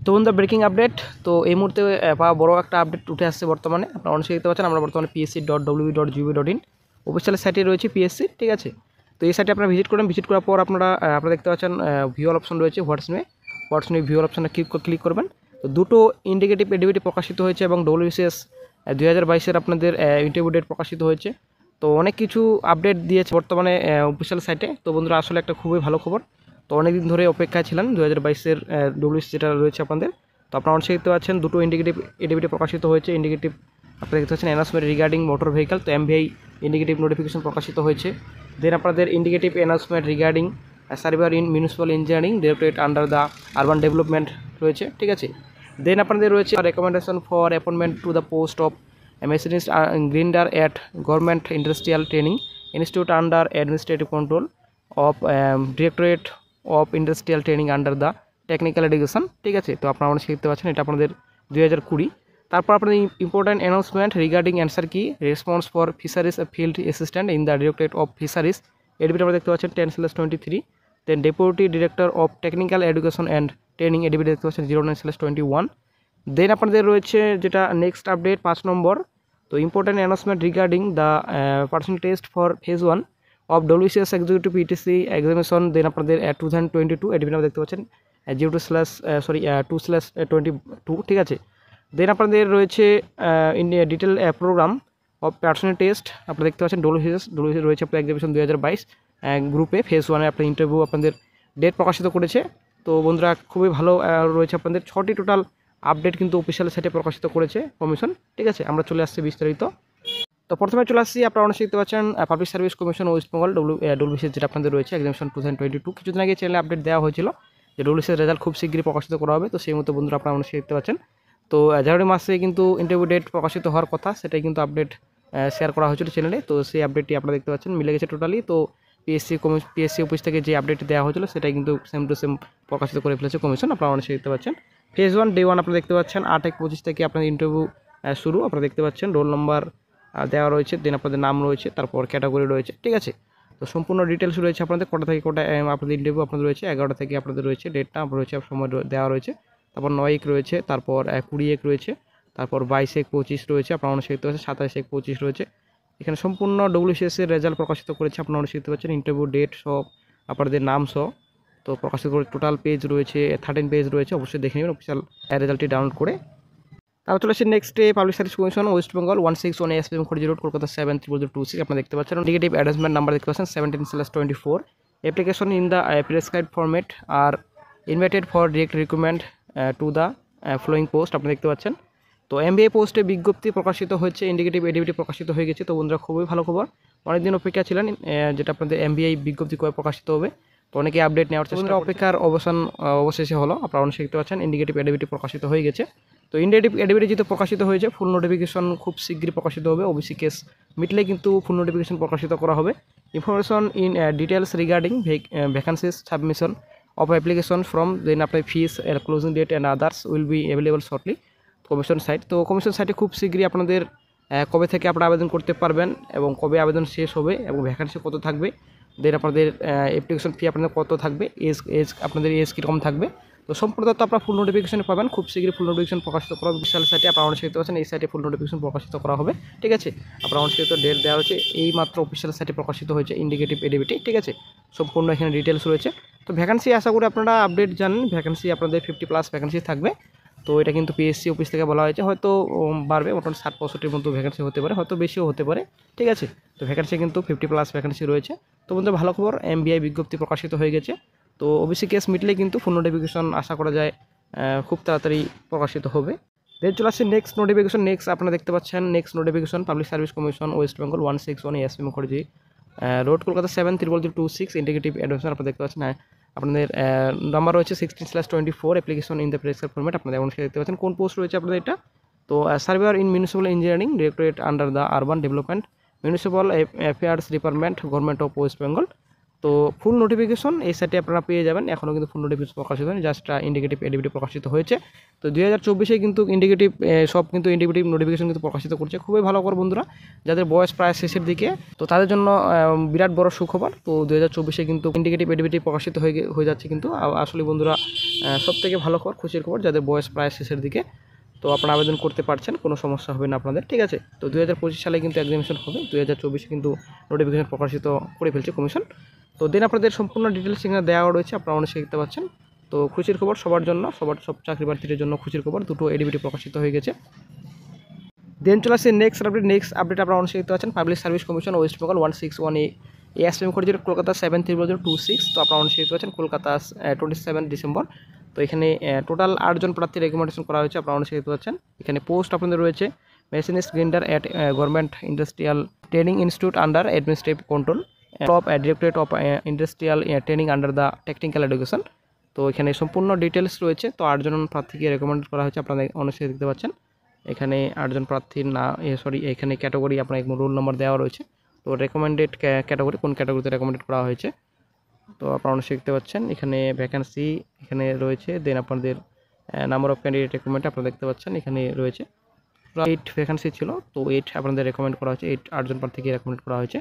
তো বন্ধুরা breaking update. তো এই মুহূর্তে পাওয়া বড় একটা আপডেট উঠে আসছে বর্তমানে। আপনারা অনেকে দেখতে পাচ্ছেন আমরা বর্তমানে psc.wb.gov.in অফিসিয়াল সাইটে রয়েছে পিএসসি, ঠিক আছে। তো এই সাইটে আপনারা ভিজিট করেন, ভিজিট করার পর আপনারা দেখতে পাচ্ছেন ভিউয়াল অপশন রয়েছে হোয়াটসঅ্যাপে ভিউয়াল অপশনটা ক্লিক করবেন। তো দুটো ইন্ডিকেটিভ এডিবিটি প্রকাশিত হয়েছে এবং ডব্লিউবিসিএস 2022-এর আপনাদের ইন্টারভিউ ডেট প্রকাশিত হয়েছে। তো অনেক কিছু আপডেট দিয়েছে বর্তমানে অফিসিয়াল সাইটে। তো বন্ধুরা আসলে একটা খুবই ভালো খবর। তো অনেকদিন ধরে অপেক্ষায় ছিলেন 2022-এর ডব্লিউসি যেটা রয়েছে আপনাদের। তো আপনারা অনেক দেখতে পাচ্ছেন দুটো ইন্ডিকেটিভ এডিবিটি প্রকাশিত হয়েছে। ইন্ডিকেটিভ আপনারা দেখতে পাচ্ছেন অ্যানাউন্সমেন্ট রিগার্ডিং মোটর ভেহিকল, তো এমভিআই ইন্ডিকেটিভ নোটিফিকেশন প্রকাশিত হয়েছে। দেন আপনাদের indicative announcement regarding surveyor in municipal engineering directorate under the urban development রয়েছে, ঠিক আছে। দেন আপনাদের রয়েছে recommendation for appointment to the post of machinist grinder at government industrial training institute under administrative control of directorate of industrial training under the technical education, ঠিক আছে। তো আপনারা অনেক শিখতে পাচ্ছেন, এটা আপনাদের 2020। তারপর আপনাদের ইম্পর্ট্যান্ট অ্যানাউন্সমেন্ট রিগার্ডিং অ্যান্সার কি response for fisheries field assistant in the directorate of fisheries, এডিবিটি আপনারা দেখতে পাচ্ছেন 10/23। Then deputy director of technical education and training, এডিবিটি দেখতে পাচ্ছেন 09/21। দেন আপনাদের রয়েছে যেটা নেক্সট আপডেট 5 নম্বর। তো important announcement regarding the personal test for phase 1 of WCS executive PTC examination. Then আপনাদের 2022 এডিবিটি আপনারা দেখতে পাচ্ছেন 2/22, ঠিক আছে। দেন আপনাদের রয়েছে India detail programme of personal test আপনারা দেখতে পাচ্ছেন ডব্লিউসিএস রয়েছে আপনার এক্সামিনেশন 2022 গ্রুপে ফেজ 1-এ আপনার ইন্টারভিউ আপনাদের ডেট প্রকাশিত করেছে। তো বন্ধুরা খুবই ভালো রয়েছে আপনাদের 6টি টোটাল আপডেট কিন্তু অফিসিয়াল সাইটে প্রকাশিত করেছে কমিশন, ঠিক আছে। আমরা চলে আসছি বিস্তারিত। তো প্রথমে চলে আসছি, আপনারা অনেক দেখতে পাচ্ছেন public service commission West Bengal WBCS যেটা আপনাদের রয়েছে এক্সামিনেশন 2022। কিছুদিন আগে চ্যানেলে আপডেট দেওয়া হয়েছিল যে ডব্লিউবিসিএস রেজাল্ট খুব শীঘ্রই প্রকাশিত করা হবে। তো সেই মতো বন্ধুরা আপনারা অনেক দেখতে পাচ্ছেন। তো জানুয়ারি মাসে কিন্তু ইন্টারভিউ ডেট প্রকাশিত হওয়ার কথা, সেটাই কিন্তু আপডেট শেয়ার করা হয়েছিল চ্যানেলে। তো সেই আপডেটটি আপনারা দেখতে পাচ্ছেন মিলে গেছে টোটালি। তো পিএসসি অফিস থেকে যে আপডেট দেওয়া হয়েছিল সেটাই কিন্তু সেম টু সেম প্রকাশিত করে ফেলেছে কমিশন, আপনারা অনেক দেখতে পাচ্ছেন। ফেজ 1 ডে 1 আপনারা দেখতে পাচ্ছেন 8/1/25 থেকে আপনাদের ইন্টারভিউ শুরু। আপনারা দেখতে পাচ্ছেন রোল নম্বর দেওয়া রয়েছে, দেন আপনাদের নাম রয়েছে, তারপর ক্যাটাগরি রয়েছে, ঠিক আছে। তো সম্পূর্ণ ডিটেলস রয়েছে আপনাদের কটা থেকে কটা আপনাদের ইন্টারভিউ আপনাদের রয়েছে। 11টা থেকে আপনাদের রয়েছে ডেটটা রয়েছে, সময় দেওয়া রয়েছে। তারপর 9/1 রয়েছে, তারপর 20/1 রয়েছে, তারপর 22/1/25 রয়েছে, আপনারা অনেক দেখতে পাচ্ছেন 27/1/25 রয়েছে। এখানে সম্পূর্ণ ডব্লিউসিএস এর রেজাল্ট প্রকাশিত করেছে, আপনারা অনেক দেখতে পাচ্ছেন ইন্টারভিউ ডেট সব আপনাদের নাম সহ। তো প্রকাশিত করে টোটাল পেজ রয়েছে 13 পেজ রয়েছে, অবশ্যই দেখে নেবেন অফিসিয়াল রেজাল্টটি ডাউনলোড করে। তারপর চলে আসছে নেক্সটে public service commission West Bengal 161 SPM খড়ি রোড কলকাতা 70026। আপনারা দেখতে পাচ্ছেন নেগেটিভ অ্যাডভান্সমেন্ট নাম্বার দেখতে পাচ্ছেন 17/24। Application in the prescribed format আর invited for direct recruitment to the following post, আপনারা দেখতে পাচ্ছেন। তো এমবিএ পোস্টে বিজ্ঞপ্তি প্রকাশিত হয়েছে, ইন্ডিকেটিভ এডিবিটি প্রকাশিত হয়ে গেছে। তো বন্ধুরা খুবই ভালো খবর, অনেকদিন অপেক্ষা ছিলেন যেটা আপনাদের এমবিএ বিজ্ঞপ্তি কবে প্রকাশিত হবে। তো অনেকে আপডেট নেওয়ার চেষ্টা, অপেক্ষার অবশেষে হলো। আপনারা অনেক দেখতে পাচ্ছেন ইন্ডিকেটিভ এডিবিটি প্রকাশিত হয়ে গেছে। তো ইন্ডিকেটিভ এডিবিটি যেহেতু প্রকাশিত হয়েছে, ফুল নোটিফিকেশন খুব শীঘ্রই প্রকাশিত হবে। ওবিসি কেস মিটলে কিন্তু ফুল নোটিফিকেশন প্রকাশিত করা হবে। Information in details regarding vacancies submission of application form then আপনার fees closing date and others will be available shortly commission site. তো কমিশন সাইটে খুব শীঘ্রই আপনাদের কবে থেকে আপনারা আবেদন করতে পারবেন এবং কবে আবেদন শেষ হবে এবং ভ্যাকান্সি কত থাকবে, দেন আপনাদের অ্যাপ্লিকেশন ফি আপনাদের কত থাকবে, এজ আপনাদের এজ কীরকম থাকবে। তো সম্পূর্ণ তথ্য আপনারা ফুল নোটিফিকেশন পাবেন খুব শীঘ্রই। ফুল নোটিফিকেশন প্রকাশিত করা হবে বিশাল সাইটে, আপনারা অনেক দেখতে পাচ্ছেন এই সাইটে ফুল নোটিফিকেশন প্রকাশিত করা হবে, ঠিক আছে। আপনারা অনেক ডেট দেওয়া হচ্ছে, এই মাত্র অফিসিয়াল সাইটে প্রকাশিত হয়েছে ইন্ডিকেটিভ এডিবিটি, ঠিক আছে। সম্পূর্ণ এখানে ডিটেলস রয়েছে। তো ভ্যাকান্সি আশা করি আপনারা আপডেট জানেন, ভ্যাকান্সি আপনাদের 50+ ভ্যাকান্সি থাকবে। তো এটা কিন্তু পিএসসি অফিস থেকে বলা হয়েছে, হয়তো বাড়বে, মোটামুটি 60-65-র মতো ভ্যাকান্সি হতে পারে, হয়তো বেশিও হতে পারে, ঠিক আছে। তো ভ্যাকান্সি কিন্তু 50+ ভ্যাকান্সি রয়েছে। তো বন্ধু ভালো খবর, এমবিআই বিজ্ঞপ্তি প্রকাশিত হয়ে গেছে। তো ওবিসি কেস মিটলে কিন্তু ফুল নোটিফিকেশন আশা করা যায় খুব তাড়াতাড়ি প্রকাশিত হবে। দেন চলে আসছে নেক্সট নোটিফিকেশন। নেক্সট আপনারা দেখতে পাচ্ছেন next notification public service commission West Bengal 161 SP Mukherjee road Kolkata 70026 indicative admission. আপনারা দেখতে পাচ্ছেন আপনাদের নাম্বার রয়েছে 16/24 application in the prescribed format. আপনাদের এমন দেখতে পাচ্ছেন কোন পোস্ট রয়েছে আপনাদের এটা। তো surveyor in municipal engineering directorate under the urban development municipal affairs department government of West Bengal. তো ফুল নোটিফিকেশন এই সাইটে আপনারা পেয়ে যাবেন। এখনও কিন্তু ফুল নোটিফিকেশন প্রকাশিত হয়নি, জাস্ট ইন্ডিকেটিভ এডিবিটি প্রকাশিত হয়েছে। তো 2024 কিন্তু ইন্ডিকেটিভ সব কিন্তু ইন্ডিকেটিভ নোটিফিকেশন কিন্তু প্রকাশিত করছে। খুবই ভালো খবর বন্ধুরা, যাদের বয়স প্রায় শেষের দিকে, তো তাদের জন্য বিরাট বড় সুখবর। তো 2024 কিন্তু ইন্ডিকেটিভ এডিবিটি প্রকাশিত হয়ে যাচ্ছে কিন্তু আসলে বন্ধুরা সব থেকে ভালো খবর, খুশির খবর, যাদের বয়স প্রায় শেষের দিকে। তো আপনারা আবেদন করতে পারছেন, কোনো সমস্যা হবে না আপনাদের, ঠিক আছে। তো 2025 সালে কিন্তু এক্সামিনেশন হবে, 2024 কিন্তু নোটিফিকেশন প্রকাশিত করে ফেলছে কমিশন। তো দেন আপনাদের সম্পূর্ণ ডিটেলস এখানে দেওয়া রয়েছে, আপনারা অনেক দেখতে পাচ্ছেন। তো খুশির খবর সবার জন্য, সব চাকরি প্রার্থীদের জন্য খুশির খবর, দুটো এডিবিটি প্রকাশিত হয়ে গেছে। দেন চলে আসছে নেক্সট আপডেট আপনারা অনেক দেখতে পাচ্ছেন। Public service commission West Bengal 161A ASM code যেটা কলকাতা 73026। তো আপনারা অনেক দেখতে পাচ্ছেন কলকাতা 27 ডিসেম্বর। তো এখানে টোটাল 8 জন প্রার্থী রেকমেন্ডেশন করা হয়েছে, আপনারা অনেক দেখতে পাচ্ছেন। এখানে পোস্ট আপনাদের রয়েছে machinist grinder at government industrial training institute under administrative control of directorate of industrial training under the technical education. তো এখানে সম্পূর্ণ ডিটেলস রয়েছে। তো 8 জন প্রার্থীকে রেকমেন্ড করা হয়েছে, আপনারা অনেক দেখতে পাচ্ছেন। এখানে 8 জন প্রার্থীর এখানে ক্যাটাগরি আপনার রোল নম্বর দেওয়া রয়েছে। তো রেকমেন্ডেড ক্যাটাগরি, কোন ক্যাটাগরিতে রেকমেন্ডেড করা হয়েছে, তো আপনারা অনেক দেখতে পাচ্ছেন। এখানে ভ্যাকেন্সি এখানে রয়েছে, দেন আপনাদের নাম্বার অফ ক্যান্ডিডেট রেকমেন্ড আপনারা দেখতে পাচ্ছেন এখানে রয়েছে। 8 ভ্যাকেন্সি ছিল, তো 8 আপনাদের রেকমেন্ড করা হয়েছে, 8 জন প্রার্থীকে রেকমেন্ড করা হয়েছে।